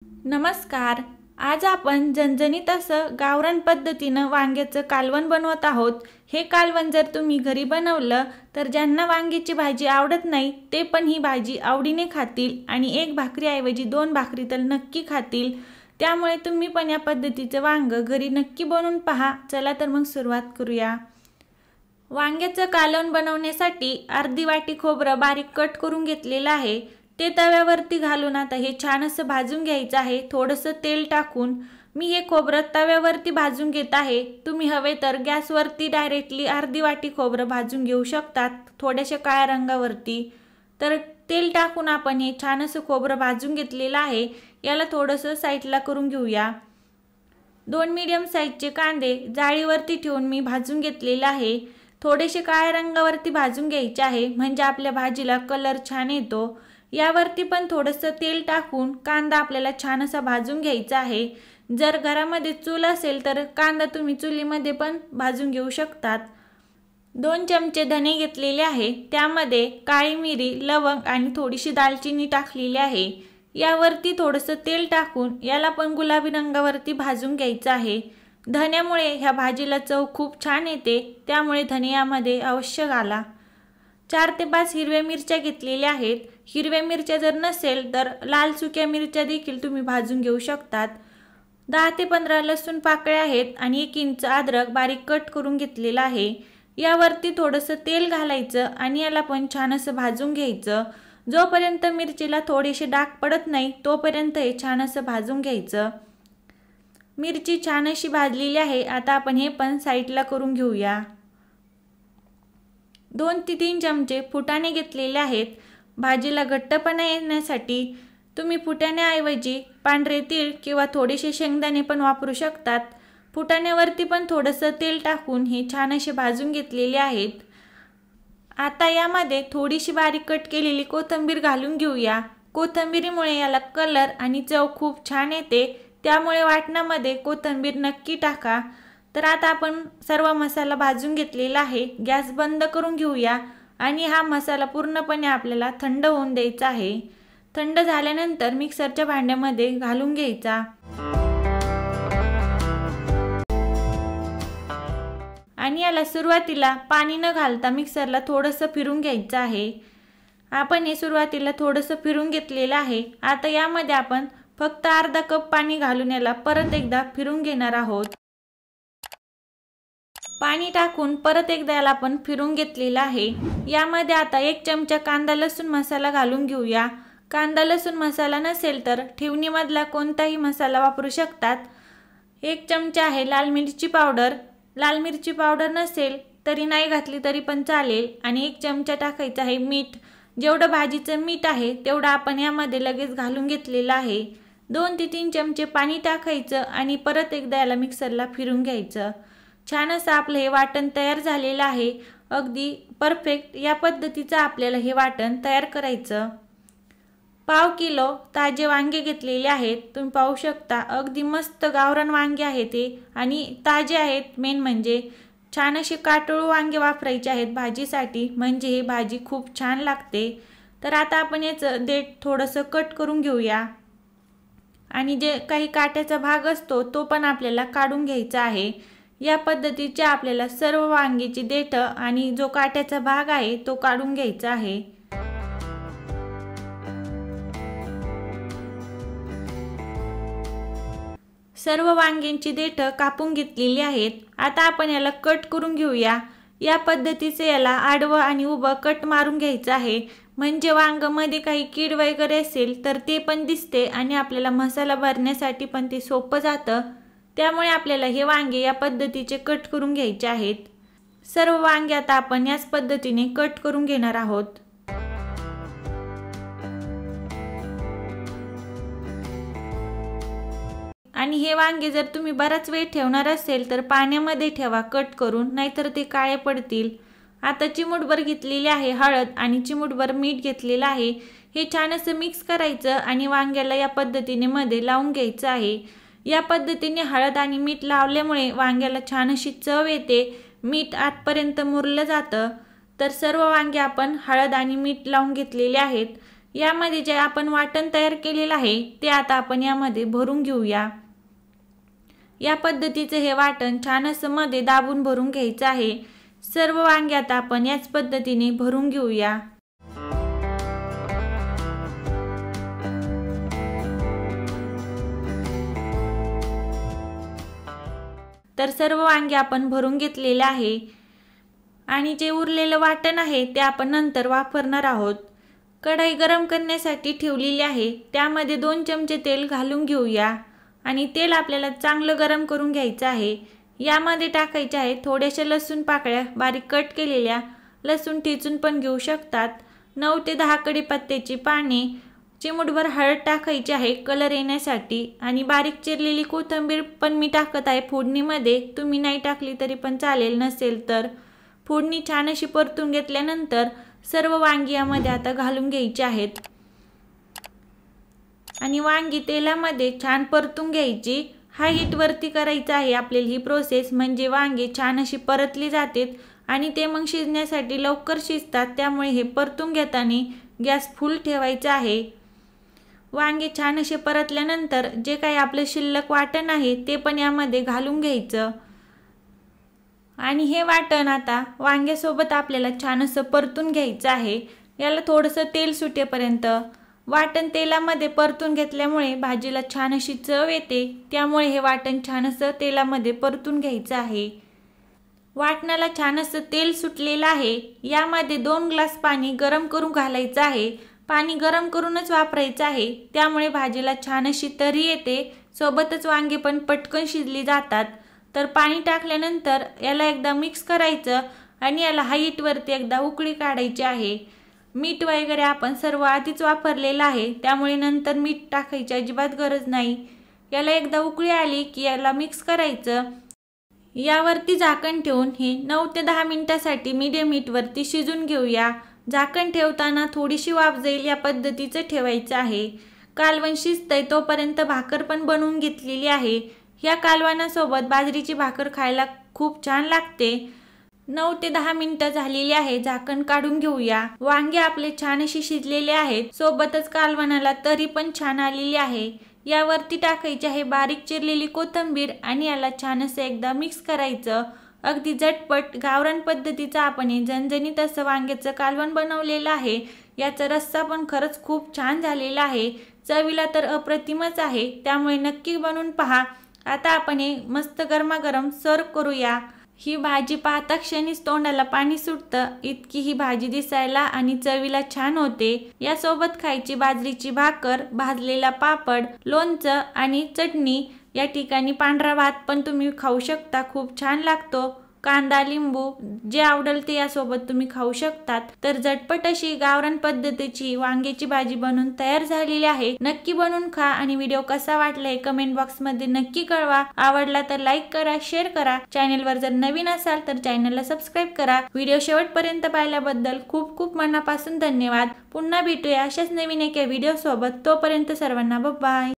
नमस्कार. आज आपण झणझणीत असं गावरान पद्धतीनं वांग्याचं कालवण बनवत आहोत. हे कालवण जर तुम्ही घरी बनवलं तर ज्यांना वांग्याची भाजी आवडत नाही ते पण ही भाजी आवडीने खातील आणि एक भाकरीऐवजी 2 भाकरी तर नक्की खातील. त्यामुळे तुम्ही पण या पद्धतीचं वांग घरी नक्की बनवून पहा. चला तर मग सुरुवात करूया. वांग्याचं कालवण बनवण्यासाठी अर्धी वाटी खोबरं बारीक कट करून घेतलेलं आहे. ते तव्यावरती घालून आता हे छान असं भाजून घ्यायचं आहे. थोडंसं तेल टाकून मी हे खोबरं तव्यावरती भाजून घेत आहे. तुम्ही हवे तर गॅसवरती डायरेक्टली अर्धी वाटी खोबरं भाजून घेऊ शकतात थोड्याशा काळ्या रंगावरती. तर तेल टाकून आपण हे छान असं खोबरं भाजून घेतलेलं आहे. याला थोडंसं साईडला करून घेऊया. 2 मीडियम साईजचे कांदे जाळीवरती ठेवून मी भाजून घेतलेला आहे. थोडेसे काळ्या रंगावरती भाजून घ्यायचे आहे म्हणजे आपल्या भाजीला कलर छान येतो. यावरती पण थोडंसं तेल टाकून कांदा आपल्याला छान असा भाजून घ्यायचा आहे. जर घरामध्ये चूल असेल तर कांदा तुम्ही चुलीमध्ये पण भाजून घेऊ शकतात. 2 चमचे धने घेतलेले आहे. त्यामध्ये काळी मिरी, लवंग आणि थोडीशी दालचिनी टाकलेली आहे. यावरती थोडंसं तेल टाकून याला पण गुलाबी रंगावरती भाजून घ्यायचं आहे. धन्यामुळे ह्या भाजीला चव खूप छान येते, त्यामुळे धने यामध्ये अवश्य घाला. 4 ते 5 हिरव्या मिरच्या घेतलेल्या आहेत. हिरव्या मिरच्या जर नसेल तर लाल सुक्या मिरच्या देखील तुम्ही भाजून घेऊ शकतात. 10 ते 15 लसूण पाकळ्या आहेत आणि 1 इंच अद्रक बारीक कट करून घेतलेला आहे. यावरती थोडंसं तेल घालायचं आणि याला पण छान असं भाजून घ्यायचं. जोपर्यंत मिरचीला थोडेसे डाग पडत नाही तोपर्यंत हे छान असं भाजून घ्यायचं. मिरची छान अशी भाजलेली आहे. आता आपण हे पण साईडला करून घेऊया. 2 ते 3 चमचे फुटाणे घेतलेले आहेत. भाजीला घट्टपणा येण्यासाठी तुम्ही फुटाण्याऐवजी पांढरे तीळ किंवा थोडेसे शेंगदाणे पण वापरू शकतात. फुटाण्यावरती पण थोडंसं तेल टाकून हे छान असे भाजून घेतलेले आहेत. आता यामध्ये थोडीशी बारीक कट केलेली कोथिंबीर घालून घेऊया. कोथिंबीरीमुळे याला कलर आणि चव खूप छान येते, त्यामुळे वाटणामध्ये कोथिंबीर नक्की टाका. तर आता आपण सर्व मसाला भाजून घेतलेला आहे. गॅस बंद करून घेऊया आणि हा मसाला पूर्णपणे आपल्याला थंड होऊन द्यायचा आहे. थंड झाल्यानंतर मिक्सरच्या भांड्यामध्ये घालून घ्यायचा आणि याला सुरुवातीला पाणी न घालता मिक्सरला थोडंसं फिरून घ्यायचं आहे. आपण हे सुरुवातीला थोडंसं फिरून घेतलेलं आहे. आता यामध्ये आपण फक्त अर्धा कप पाणी घालून याला परत एकदा फिरून घेणार आहोत. पाणी टाकून परत एकदा याला आपण फिरून घेतलेला आहे. यामध्ये आता 1 चमचा कांदा लसूण मसाला घालून घेऊया. कांदा लसूण मसाला नसेल तर ठेवणीमधला कोणताही मसाला वापरू शकतात. 1 चमचा आहे लाल मिरची पावडर. लाल मिरची पावडर नसेल तरी नाही घातली तरी पण चालेल. आणि 1 चमचा टाकायचा आहे मीठ. जेवढं भाजीचं मीठ आहे तेवढं आपण यामध्ये लगेच घालून घेतलेलं आहे. 2 ते 3 चमचे पाणी टाकायचं आणि परत एकदा याला मिक्सरला फिरून घ्यायचं. छान असं आपलं हे वाटण तयार झालेलं आहे. अगदी परफेक्ट या पद्धतीचं आपल्याला हे वाटण तयार करायचं. पाव किलो ताजे वांगे घेतलेले आहेत. तुम्ही पाहू शकता अगदी मस्त गावरान वांगे आहेत ते आणि ताजे आहेत. मेन म्हणजे छान असे काटोळू वांगे वापरायचे आहेत भाजीसाठी, म्हणजे ही भाजी खूप छान लागते. तर आता आपण याचं देठ थोडंसं कट करून घेऊया आणि जे काही काट्याचा भाग असतो तो पण आपल्याला काढून घ्यायचा आहे. या पद्धतीचे आपल्याला सर्व वांगीची देठ आणि जो काट्याचा भाग आहे तो काढून घ्यायचा आहे. सर्व वांग्यांची देठ कापून घेतलेली आहेत. आता आपण याला कट करून घेऊया. या पद्धतीचे याला आडवं आणि उभं कट मारून घ्यायचं आहे, म्हणजे वांग मध्ये काही कीड वगैरे असेल तर ते पण दिसते आणि आपल्याला मसाला भरण्यासाठी पण ते सोपं जातं. त्यामुळे आपल्याला हे वांगे या पद्धतीचे कट करून घ्यायचे आहेत. सर्व वांगे आता आपण याच पद्धतीने कट करून घेणार आहोत. आणि हे वांगे जर तुम्ही बराच वेळ ठेवणार असेल तर पाण्यामध्ये ठेवा कट करून, नाहीतर ते काळे पडतील. आता चिमूटभर घेतलेली आहे हळद आणि चिमूटभर मीठ घेतलेलं आहे. हे छान असं मिक्स करायचं आणि वांग्याला या पद्धतीने मध्ये लावून घ्यायचं आहे. या पद्धतीने हळद आणि मीठ लावल्यामुळे वांग्याला छान अशी चव येते. मीठ आतपर्यंत मुरलं जातं. तर सर्व वांगे आपण हळद आणि मीठ लावून घेतलेले आहेत. यामध्ये जे आपण वाटण तयार केलेलं आहे ते आता आपण यामध्ये भरून घेऊया। या पद्धतीचे हे वाटण छान असं मध्ये दाबून भरून घ्यायचं आहे। सर्व वांगे आता आपण याच पद्धतीने भरून घेऊया। तर सर्व वांगे आपण भरून घेतलेले आहे आणि जे उरलेलं वाटण आहे ते आपण नंतर वापरणार आहोत। कढई गरम करण्यासाठी ठेवलेली आहे, त्यामध्ये 2 चमचे तेल घालून घेऊया आणि तेल आपल्याला चांगलं गरम करून घ्यायचं आहे। यामध्ये टाकायचे आहे थोड्याशा लसूण पाकळ्या बारीक कट केलेल्या, लसूण ठेचून पण घेऊ शकतात, 9 ते 10 कढीपत्त्याची पाने, चिमूटभर हळद टाकायची आहे कलर येण्यासाठी आणि बारीक चिरलेली कोथिंबीर पण मी टाकत आहे फोडणीमध्ये, तुम्ही नाही टाकली तरी पण चालेल नसेल तर। फोडणी छान अशी परतून घेतल्यानंतर सर्व वांगी यामध्ये आता घालून घ्यायची आहेत आणि वांगी तेलामध्ये छान परतून घ्यायची। हाय हीट वरती करायचं आहे आपल्याला ही प्रोसेस, म्हणजे वांगी छान अशी परतली जातात आणि ते मग शिजण्यासाठी लवकर शिजतात, त्यामुळे हे परतून घेताना गॅस फुल ठेवायचा आहे। वांगे छान असे परतल्यानंतर जे काही आपले शिल्लक वाटण आहे ते पण यामध्ये घालून घ्यायचं आणि हे वाटण आता वांग्यासोबत आपल्याला छान असं परतून घ्यायचं आहे। याला थोडंसं तेल सुटेपर्यंत वाटण तेलामध्ये परतून घेतल्यामुळे भाजीला छान अशी चव येते, त्यामुळे हे वाटण छान असं तेलामध्ये परतून घ्यायचं आहे। वाटणाला छान असं तेल सुटलेलं आहे, यामध्ये 2 ग्लास पाणी गरम करून घालायचं आहे। पाणी गरम करूनच वापरायचं आहे, त्यामुळे भाजीला छान अशी तरी येते, सोबतच वांगे पण पटकन शिजली जातात। तर पाणी टाकल्यानंतर याला एकदा मिक्स करायचं आणि याला हाय हीट वरती एकदा उकळी काढायची आहे। मीठ वगैरे आपण सर्व आधीच वापरलेलं आहे, त्यामुळे नंतर मीठ टाकायची अजिबात गरज नाही। याला एकदा उकळी आली की याला मिक्स करायचं। यावरती झाकण ठेवून हे 9 ते 10 मिनिटांसाठी मीडियम हीट वरती शिजून घेऊया। झाकण ठेवताना थोडीशी वाफ जाईल या पद्धतीचं ठेवायचं आहे। कालवण शिजतंय तोपर्यंत भाकर पण बनवून घेतलेली आहे। या कालवणासोबत बाजरीची भाकर खायला खूप छान लागते। 9 ते 10 मिनिटं झालेली आहे, झाकण काढून घेऊया। वांगे आपले छान अशी शिजलेले आहेत, सोबतच कालवणाला तरी पण छान आलेली आहे। यावरती टाकायची आहे बारीक चिरलेली कोथिंबीर आणि याला छान असं एकदा मिक्स करायचं। अगदी झटपट गावरान पद्धतीचं आपण हे झणझणीत असं वांग्याचं कालवण बनवलेलं आहे। याचा रस्सा पण खरंच खूप छान झालेला आहे, चवीला तर अप्रतिमच आहे, त्यामुळे नक्की बनवून पहा। आता आपण हे मस्त गरमागरम सर्व करूया। ही भाजी पाहता क्षणीच तोंडाला पाणी सुटतं, इतकी ही भाजी दिसायला आणि चवीला छान होते। यासोबत खायची बाजरीची भाकर, भाजलेला पापड, लोणचं आणि चटणी। या ठिकाणी पांढरा भात पण तुम्ही खाऊ शकता, खूप छान लागतो। कांदा, लिंबू जे आवडेल ते यासोबत तुम्ही खाऊ शकतात। तर झटपट अशी गावरान पद्धतीची वांग्याची भाजी बनवून तयार झालेली आहे। नक्की बनवून खा आणि व्हिडिओ कसा वाटलाय कमेंट बॉक्स मध्ये नक्की कळवा। आवडला तर लाईक करा, शेअर करा। चॅनलवर जर नवीन असाल तर चॅनलला सबस्क्राईब करा। व्हिडिओ शेवटपर्यंत पाहिल्याबद्दल खूप खूप मनापासून धन्यवाद। पुन्हा भेटूया अशाच नवीन एका व्हिडिओ सोबत, तोपर्यंत सर्वांना बाय बाय।